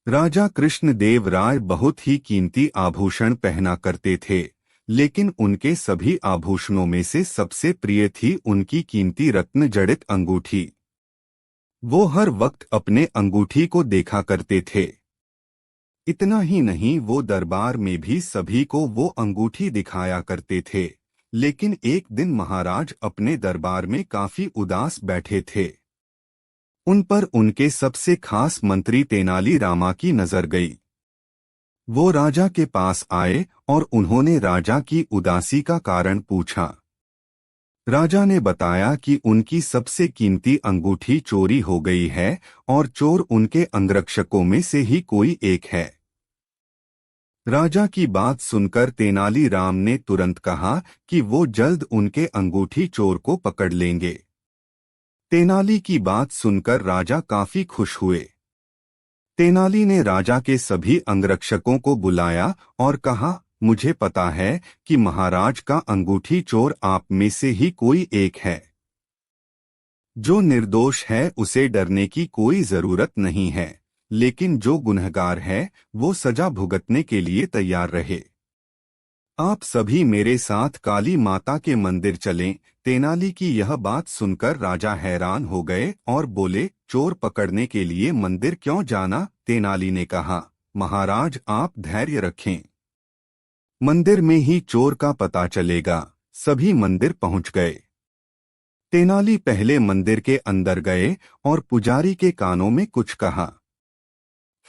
राजा कृष्णदेव राय बहुत ही कीमती आभूषण पहना करते थे, लेकिन उनके सभी आभूषणों में से सबसे प्रिय थी उनकी कीमती रत्न जड़ित अंगूठी। वो हर वक्त अपने अंगूठी को देखा करते थे। इतना ही नहीं, वो दरबार में भी सभी को वो अंगूठी दिखाया करते थे। लेकिन एक दिन महाराज अपने दरबार में काफी उदास बैठे थे। उन पर उनके सबसे खास मंत्री तेनाली रामा की नजर गई। वो राजा के पास आए और उन्होंने राजा की उदासी का कारण पूछा। राजा ने बताया कि उनकी सबसे कीमती अंगूठी चोरी हो गई है और चोर उनके अंगरक्षकों में से ही कोई एक है। राजा की बात सुनकर तेनालीराम ने तुरंत कहा कि वो जल्द उनके अंगूठी चोर को पकड़ लेंगे। तेनाली की बात सुनकर राजा काफी खुश हुए। तेनाली ने राजा के सभी अंगरक्षकों को बुलाया और कहा, मुझे पता है कि महाराज का अंगूठी चोर आप में से ही कोई एक है। जो निर्दोष है उसे डरने की कोई जरूरत नहीं है, लेकिन जो गुनहगार है वो सजा भुगतने के लिए तैयार रहे। आप सभी मेरे साथ काली माता के मंदिर चलें। तेनाली की यह बात सुनकर राजा हैरान हो गए और बोले, चोर पकड़ने के लिए मंदिर क्यों जाना? तेनाली ने कहा, महाराज आप धैर्य रखें, मंदिर में ही चोर का पता चलेगा। सभी मंदिर पहुंच गए। तेनाली पहले मंदिर के अंदर गए और पुजारी के कानों में कुछ कहा।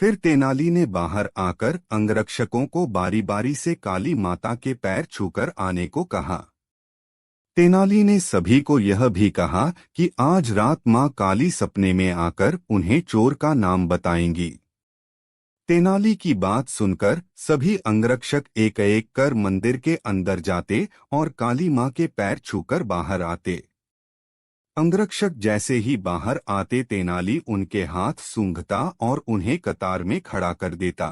फिर तेनाली ने बाहर आकर अंगरक्षकों को बारी बारी से काली माता के पैर छूकर आने को कहा। तेनाली ने सभी को यह भी कहा कि आज रात मां काली सपने में आकर उन्हें चोर का नाम बताएंगी। तेनाली की बात सुनकर सभी अंगरक्षक एक एक कर मंदिर के अंदर जाते और काली मां के पैर छूकर बाहर आते। अंगरक्षक जैसे ही बाहर आते तेनाली उनके हाथ सूंघता और उन्हें कतार में खड़ा कर देता।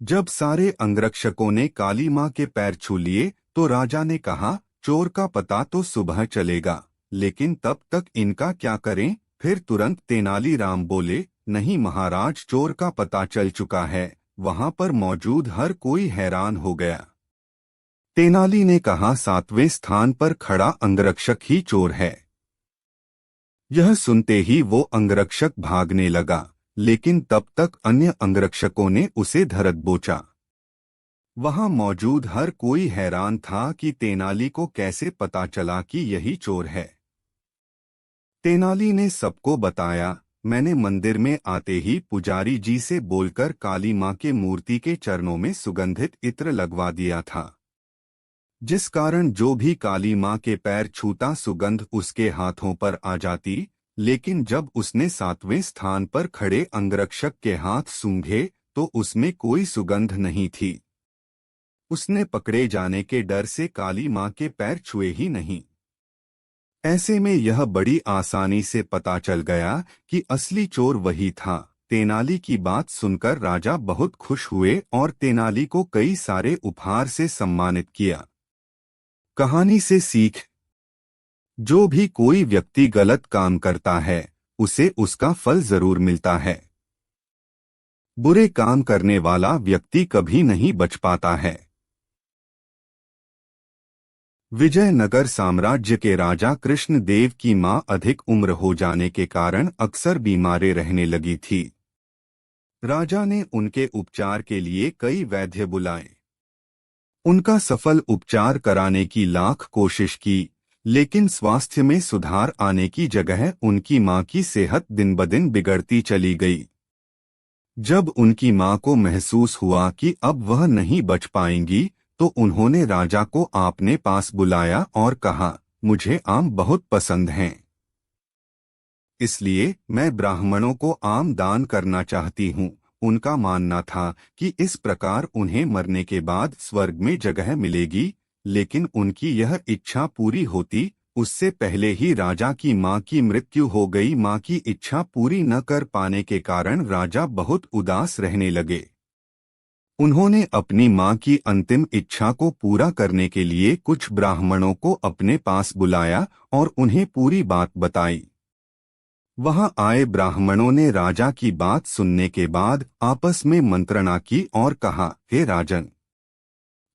जब सारे अंगरक्षकों ने काली मां के पैर छू लिए तो राजा ने कहा, चोर का पता तो सुबह चलेगा, लेकिन तब तक इनका क्या करें? फिर तुरंत तेनालीराम बोले, नहीं महाराज, चोर का पता चल चुका है। वहां पर मौजूद हर कोई हैरान हो गया। तेनाली ने कहा, 7वें स्थान पर खड़ा अंगरक्षक ही चोर है। यह सुनते ही वो अंगरक्षक भागने लगा, लेकिन तब तक अन्य अंगरक्षकों ने उसे धर दबोचा। वहां मौजूद हर कोई हैरान था कि तेनाली को कैसे पता चला कि यही चोर है। तेनाली ने सबको बताया, मैंने मंदिर में आते ही पुजारी जी से बोलकर काली मां के मूर्ति के चरणों में सुगंधित इत्र लगवा दिया था, जिस कारण जो भी काली मां के पैर छूता सुगंध उसके हाथों पर आ जाती। लेकिन जब उसने 7वें स्थान पर खड़े अंगरक्षक के हाथ सूंघे तो उसमें कोई सुगंध नहीं थी। उसने पकड़े जाने के डर से काली मां के पैर छुए ही नहीं। ऐसे में यह बड़ी आसानी से पता चल गया कि असली चोर वही था। तेनाली की बात सुनकर राजा बहुत खुश हुए और तेनाली को कई सारे उपहार से सम्मानित किया। कहानी से सीख, जो भी कोई व्यक्ति गलत काम करता है उसे उसका फल जरूर मिलता है। बुरे काम करने वाला व्यक्ति कभी नहीं बच पाता है। विजयनगर साम्राज्य के राजा कृष्णदेव की मां अधिक उम्र हो जाने के कारण अक्सर बीमारे रहने लगी थी। राजा ने उनके उपचार के लिए कई वैद्य बुलाए। उनका सफल उपचार कराने की लाख कोशिश की, लेकिन स्वास्थ्य में सुधार आने की जगह उनकी मां की सेहत दिन ब दिन बिगड़ती चली गई। जब उनकी मां को महसूस हुआ कि अब वह नहीं बच पाएंगी तो उन्होंने राजा को अपने पास बुलाया और कहा, मुझे आम बहुत पसंद हैं, इसलिए मैं ब्राह्मणों को आम दान करना चाहती हूँ। उनका मानना था कि इस प्रकार उन्हें मरने के बाद स्वर्ग में जगह मिलेगी, लेकिन उनकी यह इच्छा पूरी होती उससे पहले ही राजा की मां की मृत्यु हो गई। मां की इच्छा पूरी न कर पाने के कारण राजा बहुत उदास रहने लगे। उन्होंने अपनी मां की अंतिम इच्छा को पूरा करने के लिए कुछ ब्राह्मणों को अपने पास बुलाया और उन्हें पूरी बात बताई। वहां आए ब्राह्मणों ने राजा की बात सुनने के बाद आपस में मंत्रणा की और कहा, हे राजन,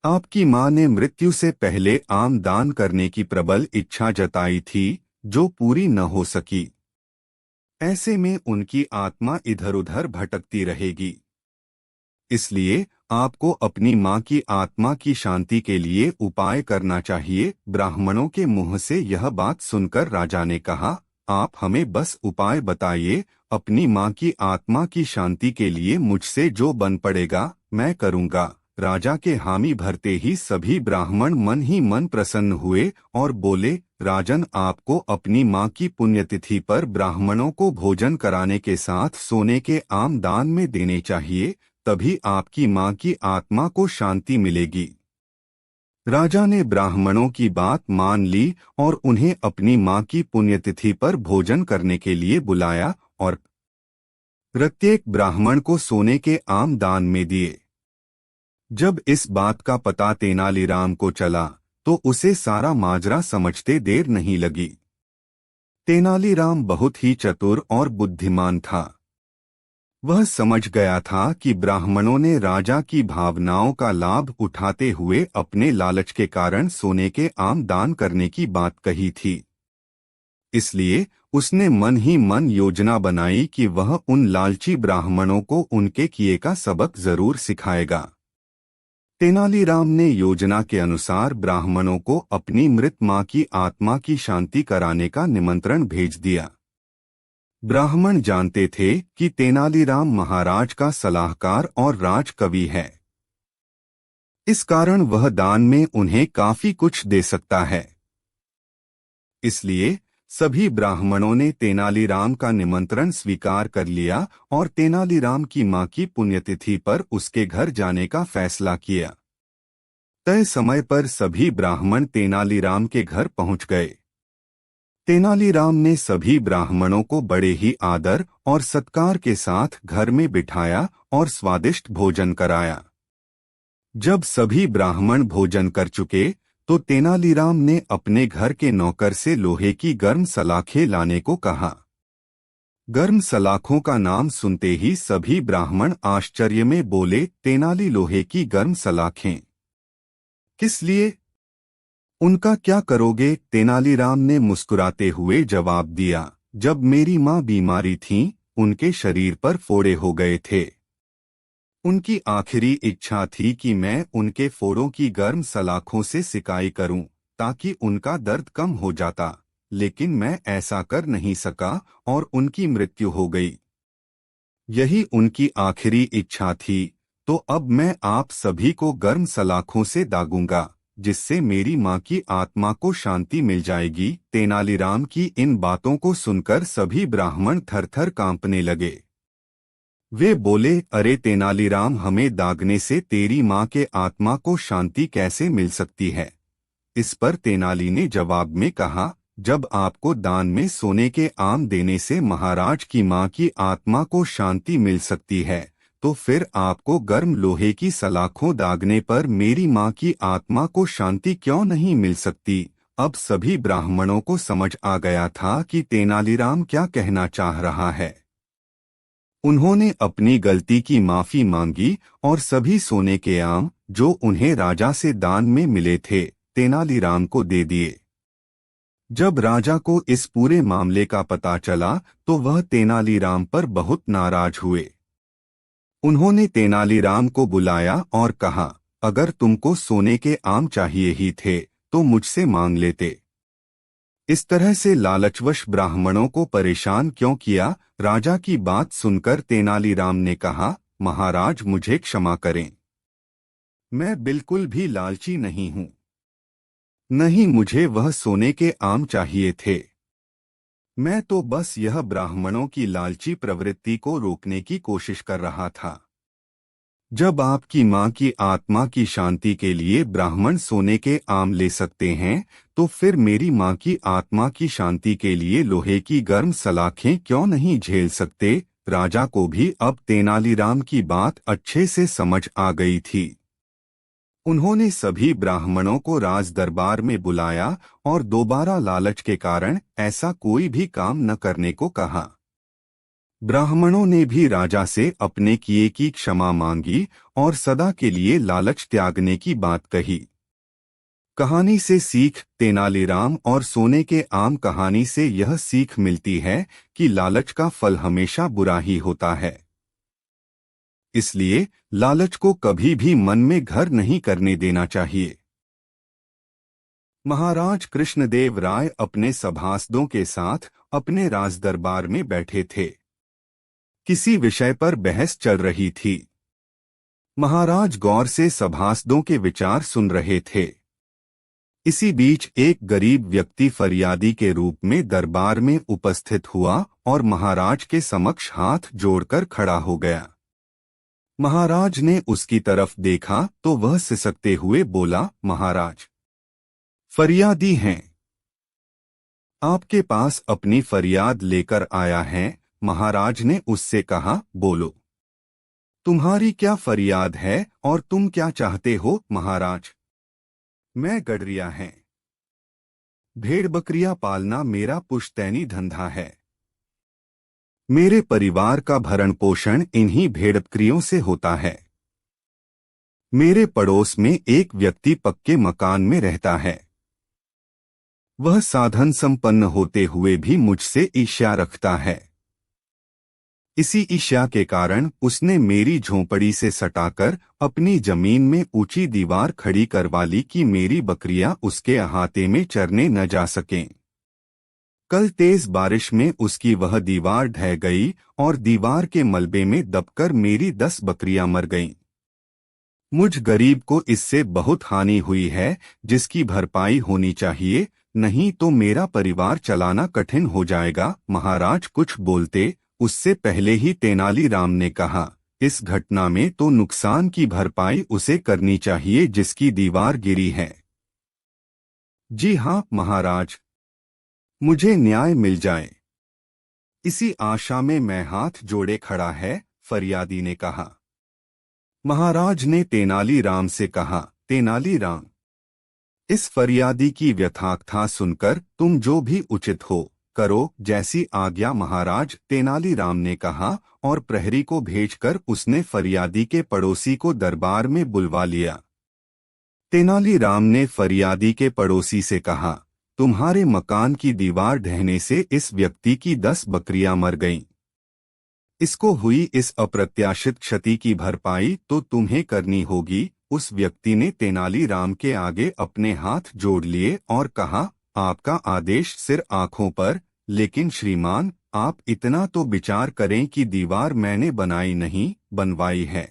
आपकी मां ने मृत्यु से पहले आम दान करने की प्रबल इच्छा जताई थी, जो पूरी न हो सकी। ऐसे में उनकी आत्मा इधर उधर भटकती रहेगी। इसलिए आपको अपनी मां की आत्मा की शांति के लिए उपाय करना चाहिए। ब्राह्मणों के मुंह से यह बात सुनकर राजा ने कहा, आप हमें बस उपाय बताइए, अपनी मां की आत्मा की शांति के लिए मुझसे जो बन पड़ेगा मैं करूंगा। राजा के हामी भरते ही सभी ब्राह्मण मन ही मन प्रसन्न हुए और बोले, राजन, आपको अपनी मां की पुण्यतिथि पर ब्राह्मणों को भोजन कराने के साथ सोने के आम दान में देने चाहिए, तभी आपकी मां की आत्मा को शांति मिलेगी। राजा ने ब्राह्मणों की बात मान ली और उन्हें अपनी मां की पुण्यतिथि पर भोजन करने के लिए बुलाया और प्रत्येक ब्राह्मण को सोने के आम दान में दिए। जब इस बात का पता तेनालीराम को चला तो उसे सारा माजरा समझते देर नहीं लगी। तेनालीराम बहुत ही चतुर और बुद्धिमान था। वह समझ गया था कि ब्राह्मणों ने राजा की भावनाओं का लाभ उठाते हुए अपने लालच के कारण सोने के आम दान करने की बात कही थी। इसलिए उसने मन ही मन योजना बनाई कि वह उन लालची ब्राह्मणों को उनके किए का सबक जरूर सिखाएगा। तेनालीराम ने योजना के अनुसार ब्राह्मणों को अपनी मृत मां की आत्मा की शांति कराने का निमंत्रण भेज दिया। ब्राह्मण जानते थे कि तेनालीराम महाराज का सलाहकार और राजकवि है। इस कारण वह दान में उन्हें काफी कुछ दे सकता है। इसलिए सभी ब्राह्मणों ने तेनालीराम का निमंत्रण स्वीकार कर लिया और तेनालीराम की मां की पुण्यतिथि पर उसके घर जाने का फैसला किया। तय समय पर सभी ब्राह्मण तेनालीराम के घर पहुंच गए। तेनालीराम ने सभी ब्राह्मणों को बड़े ही आदर और सत्कार के साथ घर में बिठाया और स्वादिष्ट भोजन कराया। जब सभी ब्राह्मण भोजन कर चुके तो तेनालीराम ने अपने घर के नौकर से लोहे की गर्म सलाखें लाने को कहा। गर्म सलाखों का नाम सुनते ही सभी ब्राह्मण आश्चर्य में बोले, तेनाली, लोहे की गर्म सलाखें किस लिए? उनका क्या करोगे? तेनालीराम ने मुस्कुराते हुए जवाब दिया, जब मेरी मां बीमारी थीं, उनके शरीर पर फोड़े हो गए थे। उनकी आखिरी इच्छा थी कि मैं उनके फोड़ों की गर्म सलाखों से सिकाई करूं, ताकि उनका दर्द कम हो जाता, लेकिन मैं ऐसा कर नहीं सका और उनकी मृत्यु हो गई। यही उनकी आखिरी इच्छा थी, तो अब मैं आप सभी को गर्म सलाखों से दागूंगा, जिससे मेरी मां की आत्मा को शांति मिल जाएगी। तेनालीराम की इन बातों को सुनकर सभी ब्राह्मण थरथर कांपने लगे। वे बोले, अरे तेनालीराम, हमें दागने से तेरी मां के आत्मा को शांति कैसे मिल सकती है? इस पर तेनाली ने जवाब में कहा, जब आपको दान में सोने के आम देने से महाराज की मां की आत्मा को शांति मिल सकती है, तो फिर आपको गर्म लोहे की सलाखों दागने पर मेरी मां की आत्मा को शांति क्यों नहीं मिल सकती? अब सभी ब्राह्मणों को समझ आ गया था कि तेनालीराम क्या कहना चाह रहा है। उन्होंने अपनी गलती की माफी मांगी और सभी सोने के आम, जो उन्हें राजा से दान में मिले थे, तेनालीराम को दे दिए। जब राजा को इस पूरे मामले का पता चला तो वह तेनालीराम पर बहुत नाराज हुए। उन्होंने तेनालीराम को बुलाया और कहा, अगर तुमको सोने के आम चाहिए ही थे तो मुझसे मांग लेते। इस तरह से लालचवश ब्राह्मणों को परेशान क्यों किया? राजा की बात सुनकर तेनालीराम ने कहा, महाराज, मुझे क्षमा करें। मैं बिल्कुल भी लालची नहीं हूं। नहीं, मुझे वह सोने के आम चाहिए थे। मैं तो बस यह ब्राह्मणों की लालची प्रवृत्ति को रोकने की कोशिश कर रहा था। जब आपकी मां की आत्मा की शांति के लिए ब्राह्मण सोने के आम ले सकते हैं, तो फिर मेरी मां की आत्मा की शांति के लिए लोहे की गर्म सलाखें क्यों नहीं झेल सकते? राजा को भी अब तेनालीराम की बात अच्छे से समझ आ गई थी। उन्होंने सभी ब्राह्मणों को राज दरबार में बुलाया और दोबारा लालच के कारण ऐसा कोई भी काम न करने को कहा। ब्राह्मणों ने भी राजा से अपने किए की क्षमा मांगी और सदा के लिए लालच त्यागने की बात कही। कहानी से सीख। तेनालीराम और सोने के आम कहानी से यह सीख मिलती है कि लालच का फल हमेशा बुरा ही होता है। इसलिए लालच को कभी भी मन में घर नहीं करने देना चाहिए। महाराज कृष्णदेव राय अपने सभासदों के साथ अपने राजदरबार में बैठे थे। किसी विषय पर बहस चल रही थी। महाराज गौर से सभासदों के विचार सुन रहे थे। इसी बीच एक गरीब व्यक्ति फरियादी के रूप में दरबार में उपस्थित हुआ और महाराज के समक्ष हाथ जोड़कर खड़ा हो गया। महाराज ने उसकी तरफ देखा तो वह सिसकते हुए बोला, महाराज, फरियादी हैं। आपके पास अपनी फरियाद लेकर आया है। महाराज ने उससे कहा, बोलो, तुम्हारी क्या फरियाद है और तुम क्या चाहते हो? महाराज, मैं गडरिया है। भेड़ बकरियां पालना मेरा पुश्तैनी धंधा है। मेरे परिवार का भरण पोषण इन्हीं भेड़ बकरियों से होता है। मेरे पड़ोस में एक व्यक्ति पक्के मकान में रहता है। वह साधन संपन्न होते हुए भी मुझसे ईर्ष्या रखता है। इसी ईर्ष्या के कारण उसने मेरी झोंपड़ी से सटाकर अपनी जमीन में ऊंची दीवार खड़ी करवा ली कि मेरी बकरियां उसके अहाते में चरने न जा सकें। कल तेज बारिश में उसकी वह दीवार ढह गई और दीवार के मलबे में दबकर मेरी 10 बकरियां मर गईं। मुझ गरीब को इससे बहुत हानि हुई है, जिसकी भरपाई होनी चाहिए, नहीं तो मेरा परिवार चलाना कठिन हो जाएगा। महाराज कुछ बोलते उससे पहले ही तेनालीराम ने कहा, इस घटना में तो नुकसान की भरपाई उसे करनी चाहिए जिसकी दीवार गिरी है। जी हाँ महाराज, मुझे न्याय मिल जाए, इसी आशा में मैं हाथ जोड़े खड़ा है, फरियादी ने कहा। महाराज ने तेनालीराम से कहा, तेनालीराम, इस फरियादी की व्यथाकथा सुनकर तुम जो भी उचित हो करो, जैसी आज्ञा। महाराज, तेनालीराम ने कहा और प्रहरी को भेजकर उसने फरियादी के पड़ोसी को दरबार में बुलवा लिया। तेनालीराम ने फरियादी के पड़ोसी से कहा, तुम्हारे मकान की दीवार ढहने से इस व्यक्ति की 10 बकरियां मर गईं। इसको हुई इस अप्रत्याशित क्षति की भरपाई तो तुम्हें करनी होगी। उस व्यक्ति ने तेनालीराम के आगे अपने हाथ जोड़ लिए और कहा, आपका आदेश सिर आंखों पर, लेकिन श्रीमान, आप इतना तो विचार करें कि दीवार मैंने बनाई नहीं, बनवाई है।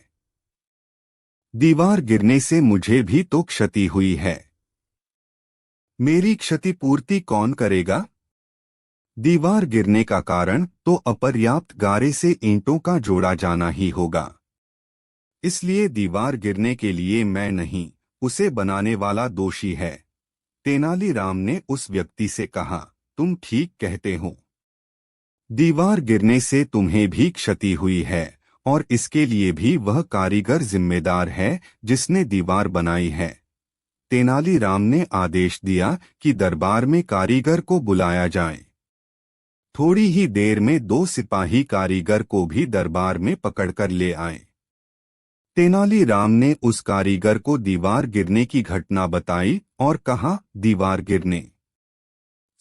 दीवार गिरने से मुझे भी तो क्षति हुई है। मेरी क्षतिपूर्ति कौन करेगा? दीवार गिरने का कारण तो अपर्याप्त गारे से ईंटों का जोड़ा जाना ही होगा। इसलिए दीवार गिरने के लिए मैं नहीं, उसे बनाने वाला दोषी है। तेनालीराम ने उस व्यक्ति से कहा, तुम ठीक कहते हो। दीवार गिरने से तुम्हें भी क्षति हुई है और इसके लिए भी वह कारीगर जिम्मेदार है जिसने दीवार बनाई है। तेनालीराम ने आदेश दिया कि दरबार में कारीगर को बुलाया जाए। थोड़ी ही देर में 2 सिपाही कारीगर को भी दरबार में पकड़कर ले आए। तेनालीराम ने उस कारीगर को दीवार गिरने की घटना बताई और कहा, दीवार गिरने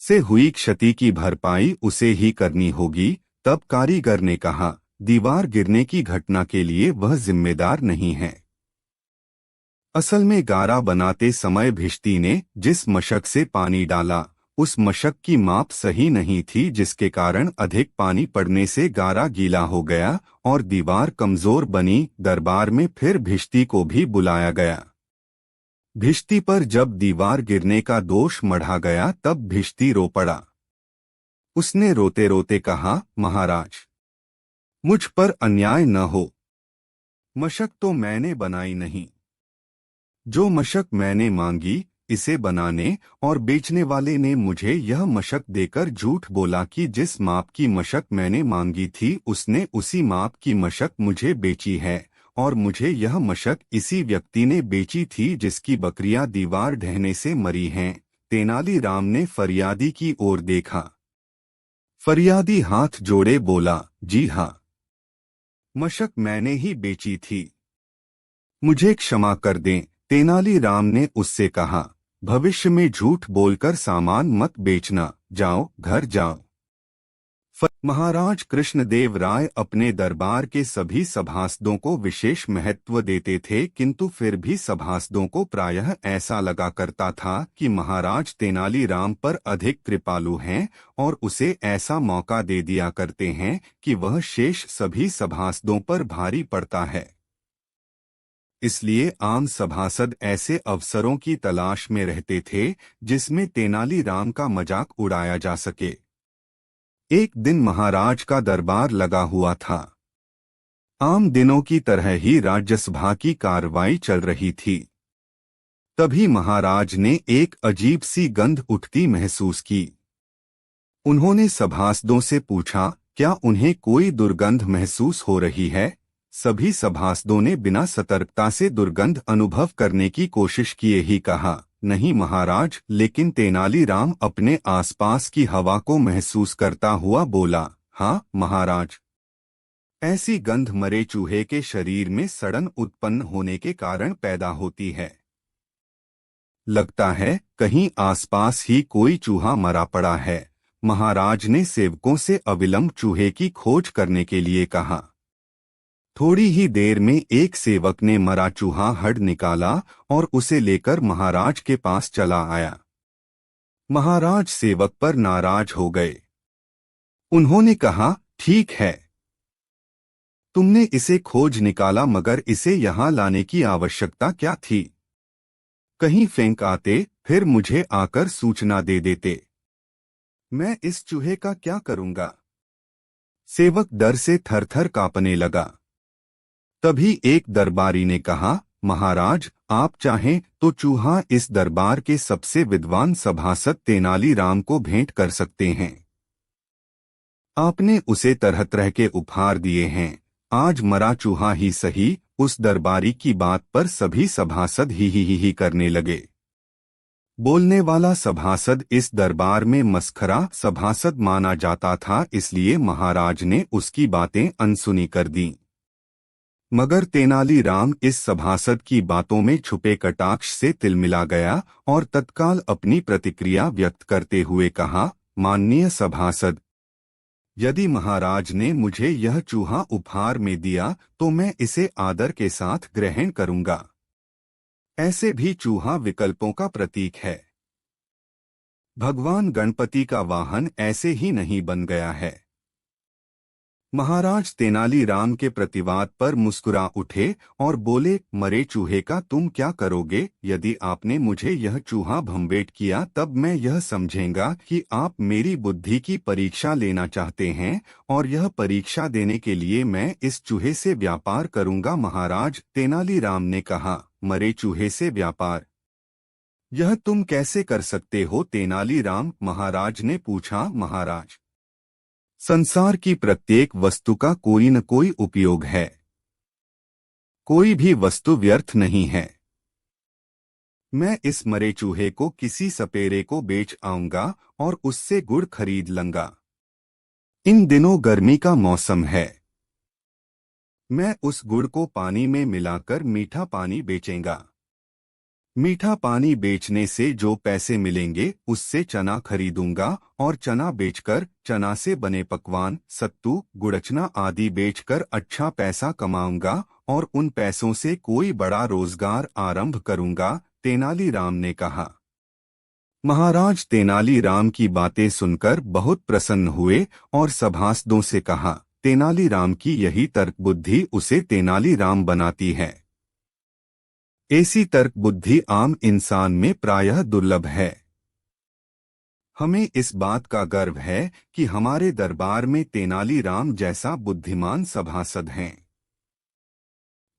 से हुई क्षति की भरपाई उसे ही करनी होगी। तब कारीगर ने कहा, दीवार गिरने की घटना के लिए वह जिम्मेदार नहीं है। असल में गारा बनाते समय भिश्ती ने जिस मशक से पानी डाला, उस मशक की माप सही नहीं थी, जिसके कारण अधिक पानी पड़ने से गारा गीला हो गया और दीवार कमजोर बनी। दरबार में फिर भिश्ती को भी बुलाया गया। भिश्ती पर जब दीवार गिरने का दोष मढ़ा गया तब भिश्ती रो पड़ा। उसने रोते रोते कहा, महाराज, मुझ पर अन्याय न हो। मशक तो मैंने बनाई नहीं। जो मशक मैंने मांगी, इसे बनाने और बेचने वाले ने मुझे यह मशक देकर झूठ बोला कि जिस माप की मशक मैंने मांगी थी उसने उसी माप की मशक मुझे बेची है, और मुझे यह मशक इसी व्यक्ति ने बेची थी जिसकी बकरियां दीवार ढहने से मरी हैं। तेनालीराम ने फरियादी की ओर देखा। फरियादी हाथ जोड़े बोला, जी हाँ, मशक मैंने ही बेची थी, मुझे क्षमा कर दें। तेनालीराम ने उससे कहा, भविष्य में झूठ बोलकर सामान मत बेचना, जाओ घर जाओ। महाराज कृष्णदेव राय अपने दरबार के सभी सभासदों को विशेष महत्व देते थे, किंतु फिर भी सभासदों को प्रायः ऐसा लगा करता था कि महाराज तेनालीराम पर अधिक कृपालु हैं और उसे ऐसा मौका दे दिया करते हैं कि वह शेष सभी सभासदों पर भारी पड़ता है। इसलिए आम सभासद ऐसे अवसरों की तलाश में रहते थे जिसमें तेनालीराम का मजाक उड़ाया जा सके। एक दिन महाराज का दरबार लगा हुआ था। आम दिनों की तरह ही राज्यसभा की कार्रवाई चल रही थी। तभी महाराज ने एक अजीब सी गंध उठती महसूस की। उन्होंने सभासदों से पूछा, क्या उन्हें कोई दुर्गंध महसूस हो रही है? सभी सभासदों ने बिना सतर्कता से दुर्गंध अनुभव करने की कोशिश किए ही कहा, नहीं महाराज। लेकिन तेनालीराम अपने आसपास की हवा को महसूस करता हुआ बोला, हाँ महाराज, ऐसी गंध मरे चूहे के शरीर में सड़न उत्पन्न होने के कारण पैदा होती है। लगता है कहीं आसपास ही कोई चूहा मरा पड़ा है। महाराज ने सेवकों से अविलंब चूहे की खोज करने के लिए कहा। थोड़ी ही देर में एक सेवक ने मरा चूहा हड निकाला और उसे लेकर महाराज के पास चला आया। महाराज सेवक पर नाराज हो गए। उन्होंने कहा, ठीक है, तुमने इसे खोज निकाला, मगर इसे यहाँ लाने की आवश्यकता क्या थी? कहीं फेंक आते, फिर मुझे आकर सूचना दे देते। मैं इस चूहे का क्या करूंगा? सेवक डर से थरथर कांपने लगा। तभी एक दरबारी ने कहा, महाराज, आप चाहें तो चूहा इस दरबार के सबसे विद्वान सभासद तेनालीराम को भेंट कर सकते हैं। आपने उसे तरह तरह के उपहार दिए हैं, आज मरा चूहा ही सही। उस दरबारी की बात पर सभी सभासद ही करने लगे। बोलने वाला सभासद इस दरबार में मस्खरा सभासद माना जाता था, इसलिए महाराज ने उसकी बातें अनसुनी कर दीं। मगर तेनालीराम इस सभासद की बातों में छुपे कटाक्ष से तिलमिला गया और तत्काल अपनी प्रतिक्रिया व्यक्त करते हुए कहा, माननीय सभासद, यदि महाराज ने मुझे यह चूहा उपहार में दिया तो मैं इसे आदर के साथ ग्रहण करूंगा। ऐसे भी चूहा विकल्पों का प्रतीक है। भगवान गणपति का वाहन ऐसे ही नहीं बन गया है। महाराज तेनालीराम के प्रतिवाद पर मुस्कुरा उठे और बोले, मरे चूहे का तुम क्या करोगे? यदि आपने मुझे यह चूहा भंबेट किया तब मैं यह समझेंगा कि आप मेरी बुद्धि की परीक्षा लेना चाहते हैं और यह परीक्षा देने के लिए मैं इस चूहे से व्यापार करूंगा। महाराज, तेनालीराम ने कहा, मरे चूहे से व्यापार? यह तुम कैसे कर सकते हो? तेनालीराम महाराज ने पूछा। महाराज, संसार की प्रत्येक वस्तु का कोई न कोई उपयोग है, कोई भी वस्तु व्यर्थ नहीं है। मैं इस मरे चूहे को किसी सपेरे को बेच आऊंगा और उससे गुड़ खरीद लूंगा। इन दिनों गर्मी का मौसम है। मैं उस गुड़ को पानी में मिलाकर मीठा पानी बेचेंगा। मीठा पानी बेचने से जो पैसे मिलेंगे उससे चना खरीदूंगा और चना बेचकर चना से बने पकवान, सत्तू, गुड़चना आदि बेचकर अच्छा पैसा कमाऊंगा और उन पैसों से कोई बड़ा रोजगार आरंभ करूंगा। तेनालीराम ने कहा। महाराज तेनालीराम की बातें सुनकर बहुत प्रसन्न हुए और सभासदों से कहा, तेनालीराम की यही तर्क बुद्धि उसे तेनालीराम बनाती है। ऐसी तर्क बुद्धि आम इंसान में प्रायः दुर्लभ है। हमें इस बात का गर्व है कि हमारे दरबार में तेनालीराम जैसा बुद्धिमान सभासद हैं।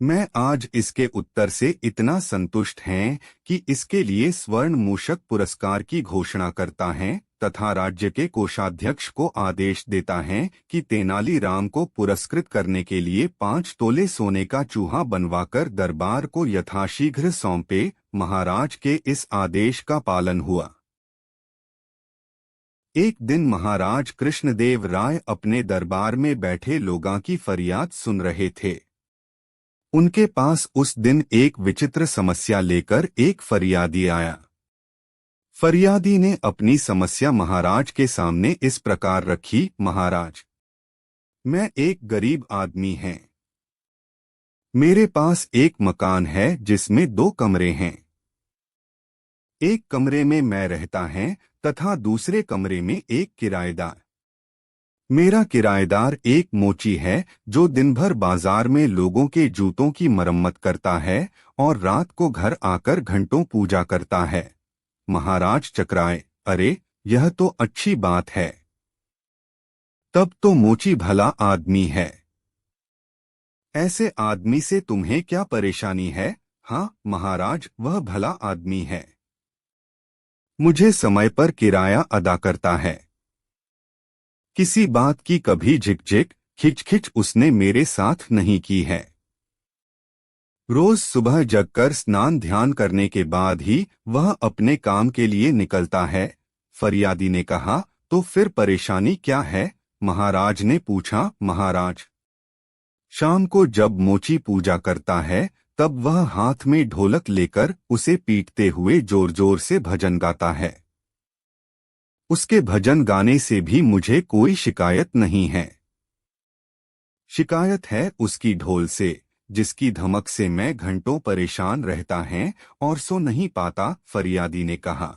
मैं आज इसके उत्तर से इतना संतुष्ट हैं कि इसके लिए स्वर्ण मूषक पुरस्कार की घोषणा करता है तथा राज्य के कोषाध्यक्ष को आदेश देता है कि तेनालीराम को पुरस्कृत करने के लिए 5 तोले सोने का चूहा बनवाकर दरबार को यथाशीघ्र सौंपे। महाराज के इस आदेश का पालन हुआ। एक दिन महाराज कृष्णदेव राय अपने दरबार में बैठे लोगों की फरियाद सुन रहे थे। उनके पास उस दिन एक विचित्र समस्या लेकर एक फरियादी आया। फरियादी ने अपनी समस्या महाराज के सामने इस प्रकार रखी। महाराज, मैं एक गरीब आदमी हैं। मेरे पास एक मकान है जिसमें 2 कमरे हैं। एक कमरे में मैं रहता है तथा दूसरे कमरे में एक किराएदार। मेरा किराएदार एक मोची है जो दिन भर बाजार में लोगों के जूतों की मरम्मत करता है और रात को घर आकर घंटों पूजा करता है। महाराज चकराए, अरे यह तो अच्छी बात है। तब तो मोची भला आदमी है। ऐसे आदमी से तुम्हें क्या परेशानी है? हाँ महाराज, वह भला आदमी है। मुझे समय पर किराया अदा करता है। किसी बात की कभी झिकझिक खिचखिच उसने मेरे साथ नहीं की है। रोज सुबह जगकर स्नान ध्यान करने के बाद ही वह अपने काम के लिए निकलता है। फरियादी ने कहा, तो फिर परेशानी क्या है? महाराज ने पूछा। महाराज, शाम को जब मोची पूजा करता है तब वह हाथ में ढोलक लेकर उसे पीटते हुए जोर जोर से भजन गाता है। उसके भजन गाने से भी मुझे कोई शिकायत नहीं है। शिकायत है उसकी ढोल से, जिसकी धमक से मैं घंटों परेशान रहता है और सो नहीं पाता। फरियादी ने कहा।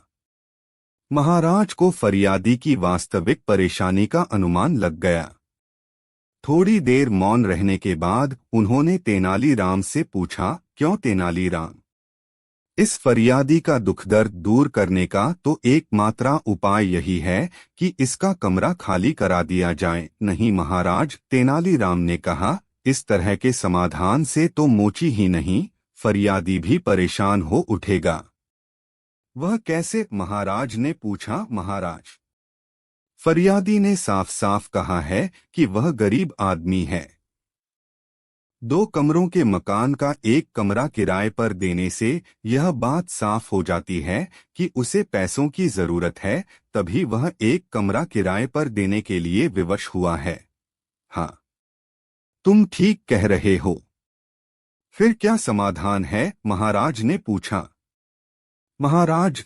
महाराज को फरियादी की वास्तविक परेशानी का अनुमान लग गया। थोड़ी देर मौन रहने के बाद उन्होंने तेनालीराम से पूछा, क्यों तेनालीराम? इस फरियादी का दुख दर्द दूर करने का तो एकमात्र उपाय यही है कि इसका कमरा खाली करा दिया जाए। नहीं महाराज, तेनालीराम ने कहा, इस तरह के समाधान से तो मोची ही नहीं, फरियादी भी परेशान हो उठेगा। वह कैसे? महाराज ने पूछा। महाराज, फरियादी ने साफ साफ कहा है कि वह गरीब आदमी है। 2 कमरों के मकान का एक कमरा किराए पर देने से यह बात साफ हो जाती है कि उसे पैसों की जरूरत है, तभी वह एक कमरा किराए पर देने के लिए विवश हुआ है। हाँ, तुम ठीक कह रहे हो। फिर क्या समाधान है? महाराज ने पूछा। महाराज,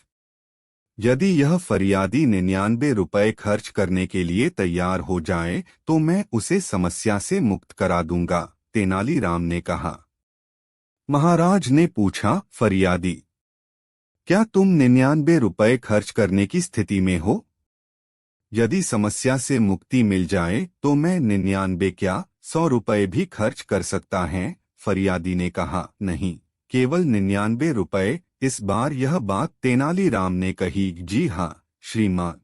यदि यह फरियादी 99 रुपए खर्च करने के लिए तैयार हो जाए तो मैं उसे समस्या से मुक्त करा दूंगा, तेनालीराम ने कहा। महाराज ने पूछा, फरियादी, क्या तुम 99 रुपए खर्च करने की स्थिति में हो? यदि समस्या से मुक्ति मिल जाए तो मैं 99 क्या 100 रुपए भी खर्च कर सकता है। फरियादी ने कहा, नहीं, केवल 99 रुपए। इस बार यह बात तेनालीराम ने कही। जी हाँ श्रीमान,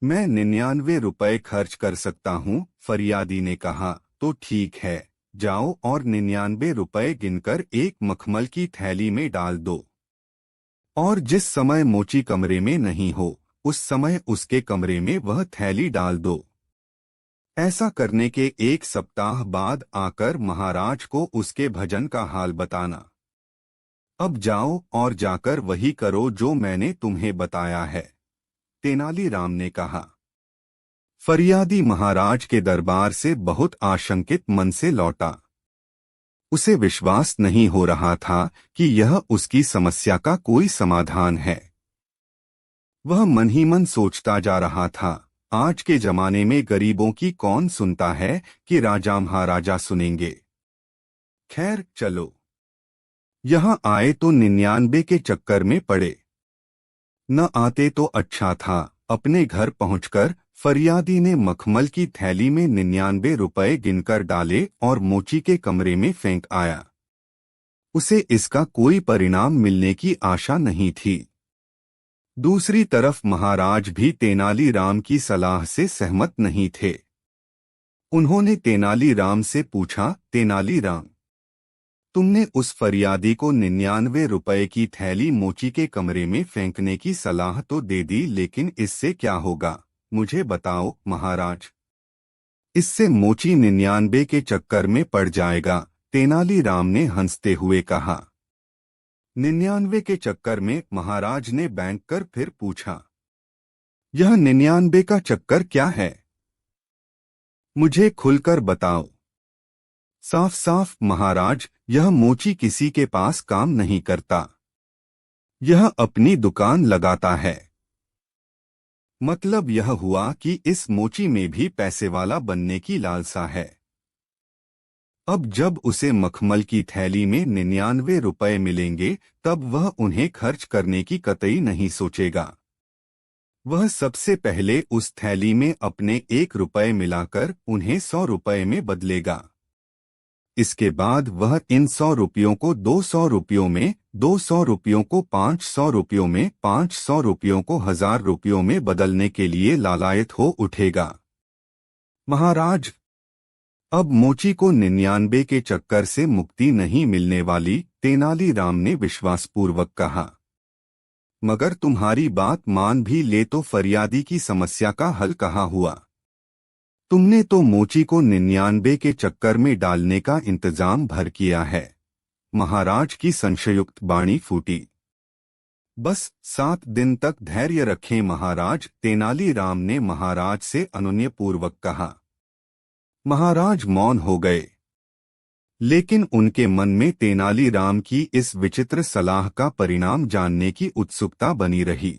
मैं 99 रुपए खर्च कर सकता हूँ। फरियादी ने कहा, तो ठीक है, जाओ और 99 रुपए गिनकर एक मखमल की थैली में डाल दो और जिस समय मोची कमरे में नहीं हो उस समय उसके कमरे में वह थैली डाल दो। ऐसा करने के 1 सप्ताह बाद आकर महाराज को उसके भजन का हाल बताना। अब जाओ और जाकर वही करो जो मैंने तुम्हें बताया है, तेनालीराम ने कहा। फरियादी महाराज के दरबार से बहुत आशंकित मन से लौटा। उसे विश्वास नहीं हो रहा था कि यह उसकी समस्या का कोई समाधान है। वह मन ही मन सोचता जा रहा था, आज के जमाने में गरीबों की कौन सुनता है कि राजा महाराजा सुनेंगे। खैर चलो, यहाँ आए तो 99 के चक्कर में पड़े। न आते तो अच्छा था। अपने घर पहुंचकर फरियादी ने मखमल की थैली में 99 रुपए गिनकर डाले और मोची के कमरे में फेंक आया। उसे इसका कोई परिणाम मिलने की आशा नहीं थी। दूसरी तरफ महाराज भी तेनालीराम की सलाह से सहमत नहीं थे। उन्होंने तेनालीराम से पूछा, तेनालीराम, तुमने उस फरियादी को 99 रुपए की थैली मोची के कमरे में फेंकने की सलाह तो दे दी, लेकिन इससे क्या होगा? मुझे बताओ। महाराज, इससे मोची 99 के चक्कर में पड़ जाएगा, तेनालीराम ने हंसते हुए कहा। 99 के चक्कर में? महाराज ने बैंक कर फिर पूछा। यह 99 का चक्कर क्या है? मुझे खुलकर बताओ। साफ साफ महाराज, यह मोची किसी के पास काम नहीं करता। यह अपनी दुकान लगाता है। मतलब यह हुआ कि इस मोची में भी पैसे वाला बनने की लालसा है। अब जब उसे मखमल की थैली में 99 रुपए मिलेंगे तब वह उन्हें खर्च करने की कतई नहीं सोचेगा। वह सबसे पहले उस थैली में अपने 1 रुपए मिलाकर उन्हें 100 रुपए में बदलेगा। इसके बाद वह इन 100 रुपयों को 200 रुपयों में, 200 रुपयों को 500 रुपयों में, 500 रुपयों को 1000 रुपयों में बदलने के लिए लालायत हो उठेगा। महाराज, अब मोची को 99 के चक्कर से मुक्ति नहीं मिलने वाली, तेनालीराम ने विश्वासपूर्वक कहा। मगर तुम्हारी बात मान भी ले तो फरियादी की समस्या का हल कहाँ हुआ? तुमने तो मोची को 99 के चक्कर में डालने का इंतजाम भर किया है। महाराज की संशयुक्त वाणी फूटी। बस 7 दिन तक धैर्य रखें महाराज, तेनालीराम ने महाराज से अनुनयपूर्वक कहा। महाराज मौन हो गए, लेकिन उनके मन में तेनालीराम की इस विचित्र सलाह का परिणाम जानने की उत्सुकता बनी रही।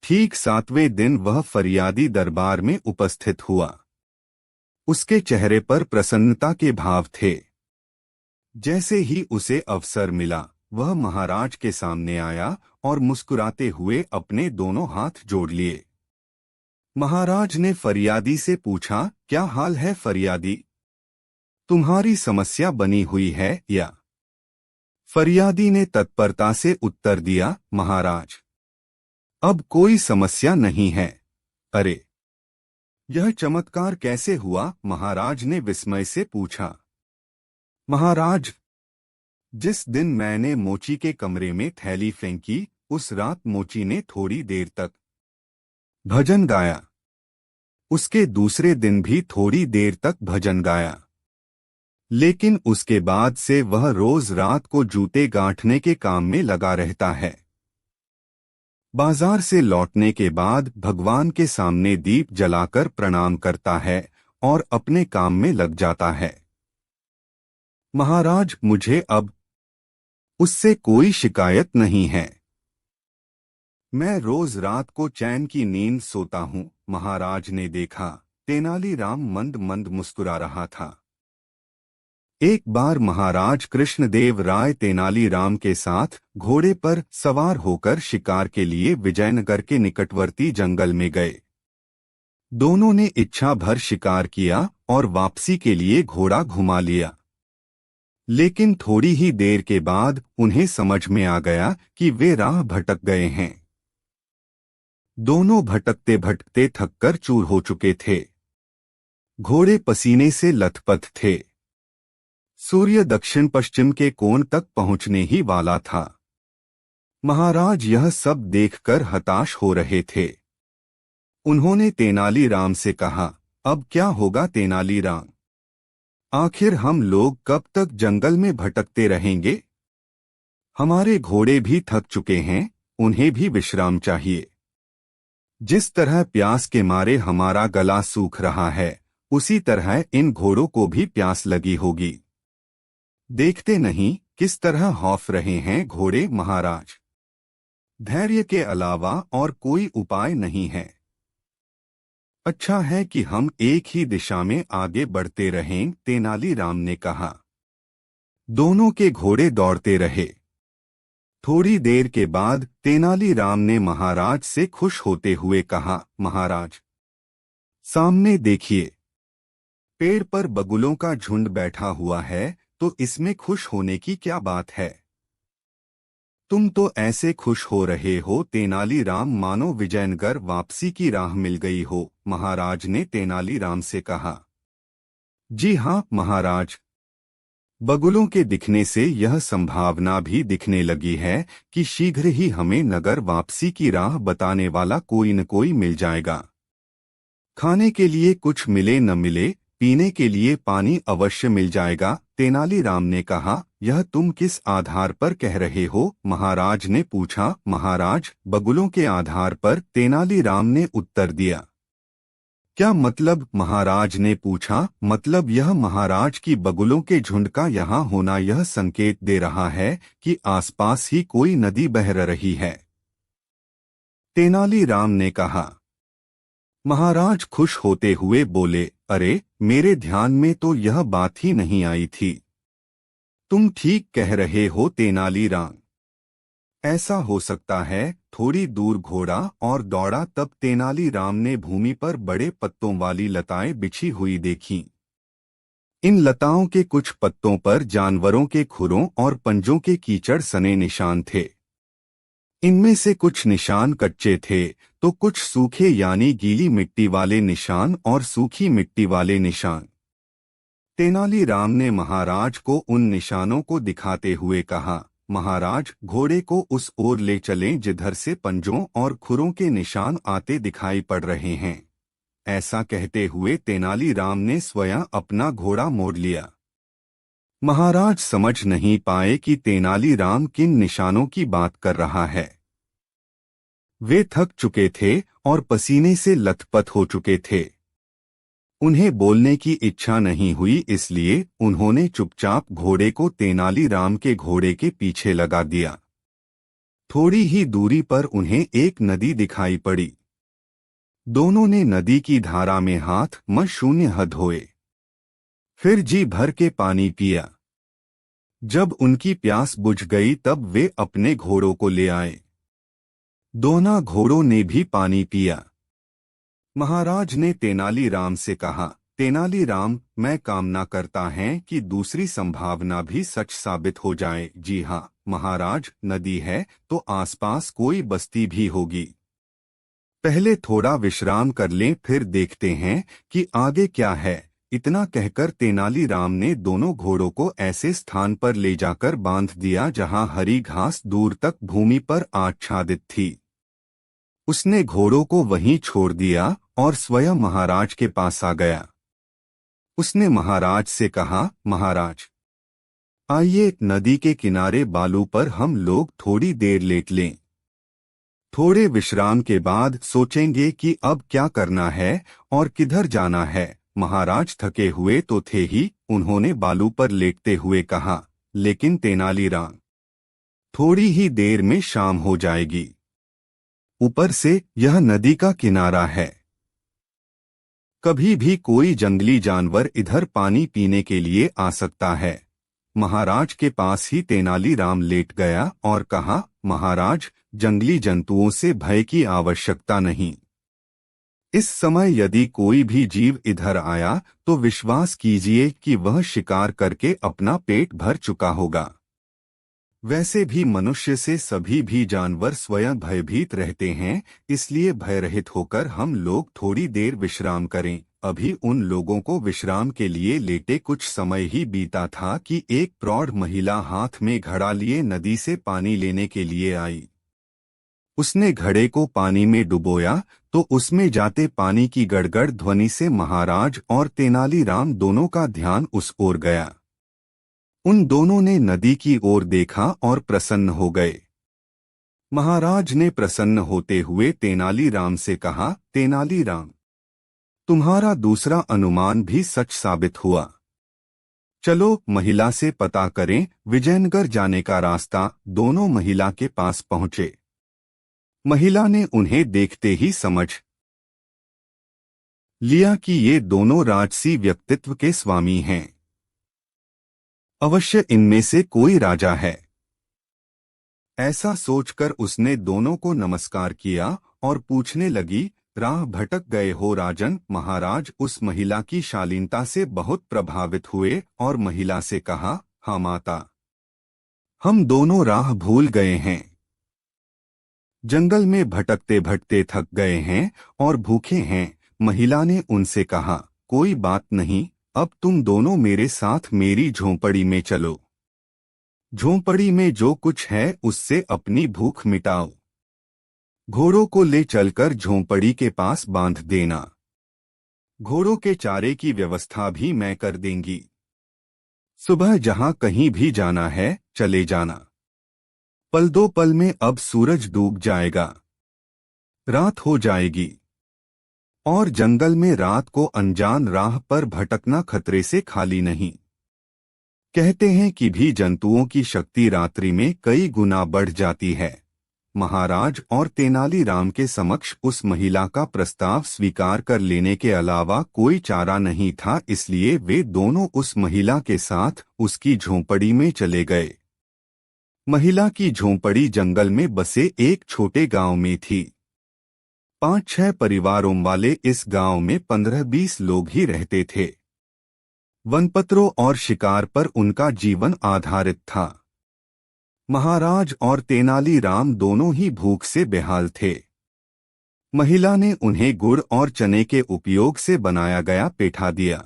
ठीक 7वें दिन वह फरियादी दरबार में उपस्थित हुआ। उसके चेहरे पर प्रसन्नता के भाव थे। जैसे ही उसे अवसर मिला, वह महाराज के सामने आया और मुस्कुराते हुए अपने दोनों हाथ जोड़ लिए। महाराज ने फरियादी से पूछा, क्या हाल है फरियादी? तुम्हारी समस्या बनी हुई है या? फरियादी ने तत्परता से उत्तर दिया, महाराज, अब कोई समस्या नहीं है। अरे, यह चमत्कार कैसे हुआ? महाराज ने विस्मय से पूछा। महाराज, जिस दिन मैंने मोची के कमरे में थैली फेंकी, उस रात मोची ने थोड़ी देर तक भजन गाया। उसके दूसरे दिन भी थोड़ी देर तक भजन गाया, लेकिन उसके बाद से वह रोज रात को जूते गांठने के काम में लगा रहता है। बाजार से लौटने के बाद भगवान के सामने दीप जलाकर प्रणाम करता है और अपने काम में लग जाता है। महाराज, मुझे अब उससे कोई शिकायत नहीं है। मैं रोज रात को चैन की नींद सोता हूँ। महाराज ने देखा, तेनालीराम मंद मंद मुस्कुरा रहा था। एक बार महाराज कृष्णदेव राय तेनालीराम के साथ घोड़े पर सवार होकर शिकार के लिए विजयनगर के निकटवर्ती जंगल में गए। दोनों ने इच्छा भर शिकार किया और वापसी के लिए घोड़ा घुमा लिया। लेकिन थोड़ी ही देर के बाद उन्हें समझ में आ गया कि वे राह भटक गए हैं। दोनों भटकते भटकते थककर चूर हो चुके थे। घोड़े पसीने से लथपथ थे। सूर्य दक्षिण पश्चिम के कोण तक पहुंचने ही वाला था। महाराज यह सब देखकर हताश हो रहे थे। उन्होंने तेनालीराम से कहा, अब क्या होगा तेनालीराम? आखिर हम लोग कब तक जंगल में भटकते रहेंगे? हमारे घोड़े भी थक चुके हैं, उन्हें भी विश्राम चाहिए। जिस तरह प्यास के मारे हमारा गला सूख रहा है, उसी तरह इन घोड़ों को भी प्यास लगी होगी। देखते नहीं किस तरह हौफ रहे हैं घोड़े महाराज। धैर्य के अलावा और कोई उपाय नहीं है। अच्छा है कि हम एक ही दिशा में आगे बढ़ते रहें, तेनालीराम ने कहा। दोनों के घोड़े दौड़ते रहे। थोड़ी देर के बाद तेनालीराम ने महाराज से खुश होते हुए कहा, महाराज, सामने देखिए, पेड़ पर बगुलों का झुंड बैठा हुआ है, तो इसमें खुश होने की क्या बात है? तुम तो ऐसे खुश हो रहे हो तेनालीराम मानो विजयनगर वापसी की राह मिल गई हो। महाराज ने तेनालीराम से कहा। जी हाँ महाराज, बगुलों के दिखने से यह संभावना भी दिखने लगी है कि शीघ्र ही हमें नगर वापसी की राह बताने वाला कोई न कोई मिल जाएगा। खाने के लिए कुछ मिले न मिले, पीने के लिए पानी अवश्य मिल जाएगा, तेनालीराम ने कहा। यह तुम किस आधार पर कह रहे हो? महाराज ने पूछा। महाराज, बगुलों के आधार पर, तेनालीराम ने उत्तर दिया। क्या मतलब? महाराज ने पूछा। मतलब यह महाराज की बगुलों के झुंड का यहाँ होना यह संकेत दे रहा है कि आसपास ही कोई नदी बह रही है। तेनालीराम ने कहा। महाराज खुश होते हुए बोले, अरे, मेरे ध्यान में तो यह बात ही नहीं आई थी। तुम ठीक कह रहे हो तेनालीराम। ऐसा हो सकता है। थोड़ी दूर घोड़ा और दौड़ा। तब तेनालीराम ने भूमि पर बड़े पत्तों वाली लताएं बिछी हुई देखीं। इन लताओं के कुछ पत्तों पर जानवरों के खुरों और पंजों के कीचड़ सने निशान थे। इनमें से कुछ निशान कच्चे थे तो कुछ सूखे यानी गीली मिट्टी वाले निशान और सूखी मिट्टी वाले निशान। तेनालीराम ने महाराज को उन निशानों को दिखाते हुए कहा, महाराज, घोड़े को उस ओर ले चलें जिधर से पंजों और खुरों के निशान आते दिखाई पड़ रहे हैं। ऐसा कहते हुए तेनालीराम ने स्वयं अपना घोड़ा मोड़ लिया। महाराज समझ नहीं पाए कि तेनालीराम किन निशानों की बात कर रहा है। वे थक चुके थे और पसीने से लथपथ हो चुके थे। उन्हें बोलने की इच्छा नहीं हुई, इसलिए उन्होंने चुपचाप घोड़े को तेनालीराम के घोड़े के पीछे लगा दिया। थोड़ी ही दूरी पर उन्हें एक नदी दिखाई पड़ी। दोनों ने नदी की धारा में हाथ मुंह शून्य धोए। फिर जी भर के पानी पिया। जब उनकी प्यास बुझ गई तब वे अपने घोड़ों को ले आए। दोनों घोड़ों ने भी पानी पिया। महाराज ने तेनालीराम से कहा, तेनालीराम, मैं कामना करता है कि दूसरी संभावना भी सच साबित हो जाए। जी हाँ महाराज, नदी है तो आसपास कोई बस्ती भी होगी। पहले थोड़ा विश्राम कर लें, फिर देखते हैं कि आगे क्या है। इतना कहकर तेनालीराम ने दोनों घोड़ों को ऐसे स्थान पर ले जाकर बांध दिया जहां हरी घास दूर तक भूमि पर आच्छादित थी। उसने घोड़ों को वहीं छोड़ दिया और स्वयं महाराज के पास आ गया। उसने महाराज से कहा, महाराज, आइए नदी के किनारे बालू पर हम लोग थोड़ी देर लेट लें। थोड़े विश्राम के बाद सोचेंगे कि अब क्या करना है और किधर जाना है। महाराज थके हुए तो थे ही, उन्होंने बालू पर लेटते हुए कहा, लेकिन तेनालीराम, थोड़ी ही देर में शाम हो जाएगी। ऊपर से यह नदी का किनारा है। कभी भी कोई जंगली जानवर इधर पानी पीने के लिए आ सकता है। महाराज के पास ही तेनालीराम लेट गया और कहा, महाराज, जंगली जंतुओं से भय की आवश्यकता नहीं। इस समय यदि कोई भी जीव इधर आया तो विश्वास कीजिए कि वह शिकार करके अपना पेट भर चुका होगा। वैसे भी मनुष्य से सभी भी जानवर स्वयं भयभीत रहते हैं, इसलिए भयरहित होकर हम लोग थोड़ी देर विश्राम करें। अभी उन लोगों को विश्राम के लिए लेटे कुछ समय ही बीता था कि एक प्रौढ़ महिला हाथ में घड़ा लिए नदी से पानी लेने के लिए आई। उसने घड़े को पानी में डुबोया तो उसमें जाते पानी की गड़गड़ ध्वनि से महाराज और तेनालीराम दोनों का ध्यान उस ओर गया। उन दोनों ने नदी की ओर देखा और प्रसन्न हो गए। महाराज ने प्रसन्न होते हुए तेनालीराम से कहा, तेनालीराम, तुम्हारा दूसरा अनुमान भी सच साबित हुआ। चलो महिला से पता करें विजयनगर जाने का रास्ता। दोनों महिला के पास पहुंचे। महिला ने उन्हें देखते ही समझ लिया कि ये दोनों राजसी व्यक्तित्व के स्वामी हैं। अवश्य इनमें से कोई राजा है। ऐसा सोचकर उसने दोनों को नमस्कार किया और पूछने लगी, राह भटक गए हो राजन? महाराज उस महिला की शालीनता से बहुत प्रभावित हुए और महिला से कहा, हाँ माता, हम दोनों राह भूल गए हैं। जंगल में भटकते भटकते थक गए हैं और भूखे हैं। महिला ने उनसे कहा, कोई बात नहीं, अब तुम दोनों मेरे साथ मेरी झोंपड़ी में चलो। झोंपड़ी में जो कुछ है उससे अपनी भूख मिटाओ। घोड़ों को ले चलकर झोंपड़ी के पास बांध देना। घोड़ों के चारे की व्यवस्था भी मैं कर देंगी। सुबह जहां कहीं भी जाना है चले जाना। पल दो पल में अब सूरज डूब जाएगा, रात हो जाएगी। और जंगल में रात को अनजान राह पर भटकना खतरे से खाली नहीं। कहते हैं कि भी जंतुओं की शक्ति रात्रि में कई गुना बढ़ जाती है। महाराज और तेनालीराम के समक्ष उस महिला का प्रस्ताव स्वीकार कर लेने के अलावा कोई चारा नहीं था, इसलिए वे दोनों उस महिला के साथ उसकी झोंपड़ी में चले गए। महिला की झोंपड़ी जंगल में बसे एक छोटे गांव में थी। 5-6 परिवारों वाले इस गांव में 15-20 लोग ही रहते थे। वनपत्रों और शिकार पर उनका जीवन आधारित था। महाराज और तेनालीराम दोनों ही भूख से बेहाल थे। महिला ने उन्हें गुड़ और चने के उपयोग से बनाया गया पेठा दिया।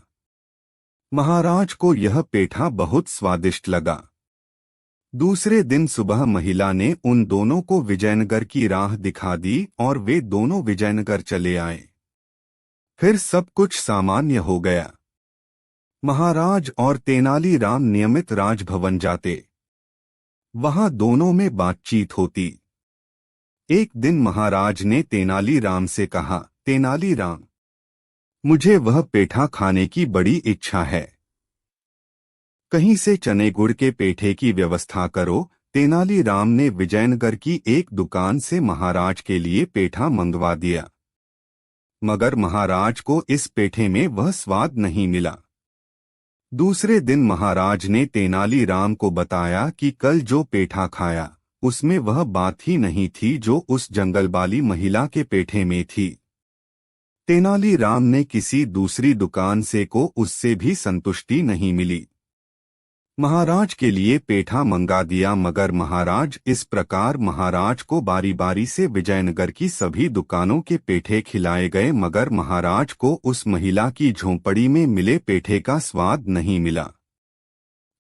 महाराज को यह पेठा बहुत स्वादिष्ट लगा। दूसरे दिन सुबह महिला ने उन दोनों को विजयनगर की राह दिखा दी और वे दोनों विजयनगर चले आए। फिर सब कुछ सामान्य हो गया। महाराज और तेनालीराम नियमित राजभवन जाते। वहां दोनों में बातचीत होती। एक दिन महाराज ने तेनालीराम से कहा, तेनालीराम, मुझे वह पेठा खाने की बड़ी इच्छा है। कहीं से चने गुड़ के पेठे की व्यवस्था करो। तेनालीराम ने विजयनगर की एक दुकान से महाराज के लिए पेठा मंगवा दिया, मगर महाराज को इस पेठे में वह स्वाद नहीं मिला। दूसरे दिन महाराज ने तेनालीराम को बताया कि कल जो पेठा खाया उसमें वह बात ही नहीं थी जो उस जंगलवाली महिला के पेठे में थी। तेनालीराम ने किसी दूसरी दुकान से को उससे भी संतुष्टि नहीं मिली। महाराज के लिए पेठा मंगा दिया, मगर महाराज इस प्रकार महाराज को बारी बारी से विजयनगर की सभी दुकानों के पेठे खिलाए गए, मगर महाराज को उस महिला की झोंपड़ी में मिले पेठे का स्वाद नहीं मिला।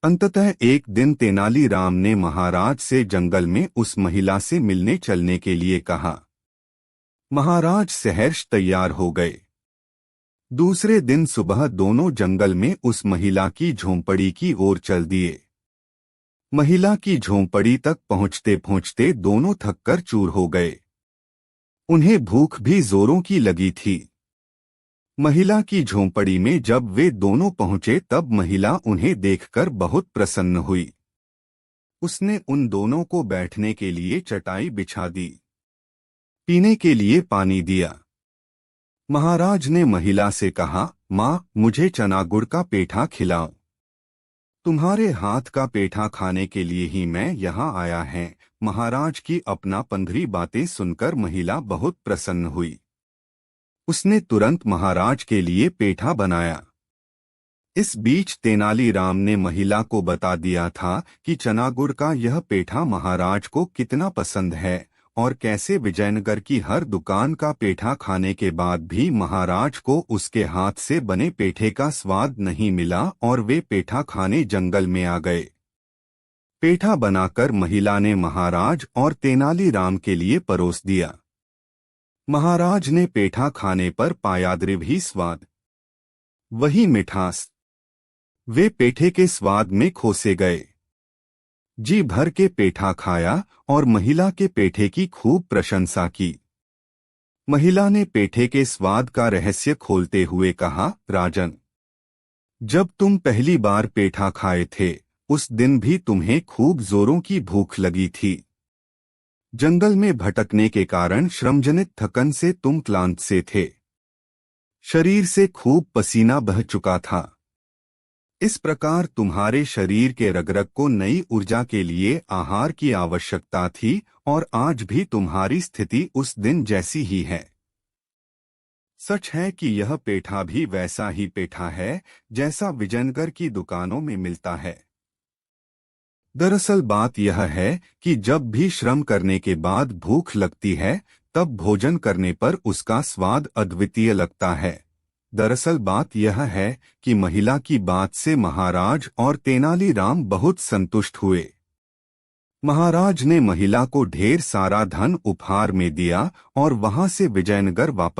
अंततः एक दिन तेनालीराम ने महाराज से जंगल में उस महिला से मिलने चलने के लिए कहा। महाराज सहर्ष तैयार हो गए। दूसरे दिन सुबह दोनों जंगल में उस महिला की झोंपड़ी की ओर चल दिए। महिला की झोंपड़ी तक पहुंचते पहुंचते दोनों थककर चूर हो गए। उन्हें भूख भी जोरों की लगी थी। महिला की झोंपड़ी में जब वे दोनों पहुंचे तब महिला उन्हें देखकर बहुत प्रसन्न हुई। उसने उन दोनों को बैठने के लिए चटाई बिछा दी, पीने के लिए पानी दिया। महाराज ने महिला से कहा, माँ, मुझे चना गुड़ का पेठा खिलाओ। तुम्हारे हाथ का पेठा खाने के लिए ही मैं यहाँ आया है। महाराज की अपना पंद्री बातें सुनकर महिला बहुत प्रसन्न हुई। उसने तुरंत महाराज के लिए पेठा बनाया। इस बीच तेनालीराम ने महिला को बता दिया था कि चना गुड़ का यह पेठा महाराज को कितना पसंद है और कैसे विजयनगर की हर दुकान का पेठा खाने के बाद भी महाराज को उसके हाथ से बने पेठे का स्वाद नहीं मिला और वे पेठा खाने जंगल में आ गए। पेठा बनाकर महिला ने महाराज और तेनालीराम के लिए परोस दिया। महाराज ने पेठा खाने पर पाया द्विभी स्वाद, वही मिठास। वे पेठे के स्वाद में खोसे गए। जी भर के पेठा खाया और महिला के पेठे की खूब प्रशंसा की। महिला ने पेठे के स्वाद का रहस्य खोलते हुए कहा, राजन, जब तुम पहली बार पेठा खाए थे उस दिन भी तुम्हें खूब जोरों की भूख लगी थी। जंगल में भटकने के कारण श्रमजनित थकन से तुम क्लांत से थे। शरीर से खूब पसीना बह चुका था। इस प्रकार तुम्हारे शरीर के रग-रग को नई ऊर्जा के लिए आहार की आवश्यकता थी और आज भी तुम्हारी स्थिति उस दिन जैसी ही है। सच है कि यह पेठा भी वैसा ही पेठा है जैसा विजयनगर की दुकानों में मिलता है। दरअसल बात यह है कि जब भी श्रम करने के बाद भूख लगती है तब भोजन करने पर उसका स्वाद अद्वितीय लगता है। दरअसल बात यह है कि महिला की बात से महाराज और तेनालीराम बहुत संतुष्ट हुए। महाराज ने महिला को ढेर सारा धन उपहार में दिया और वहां से विजयनगर वापस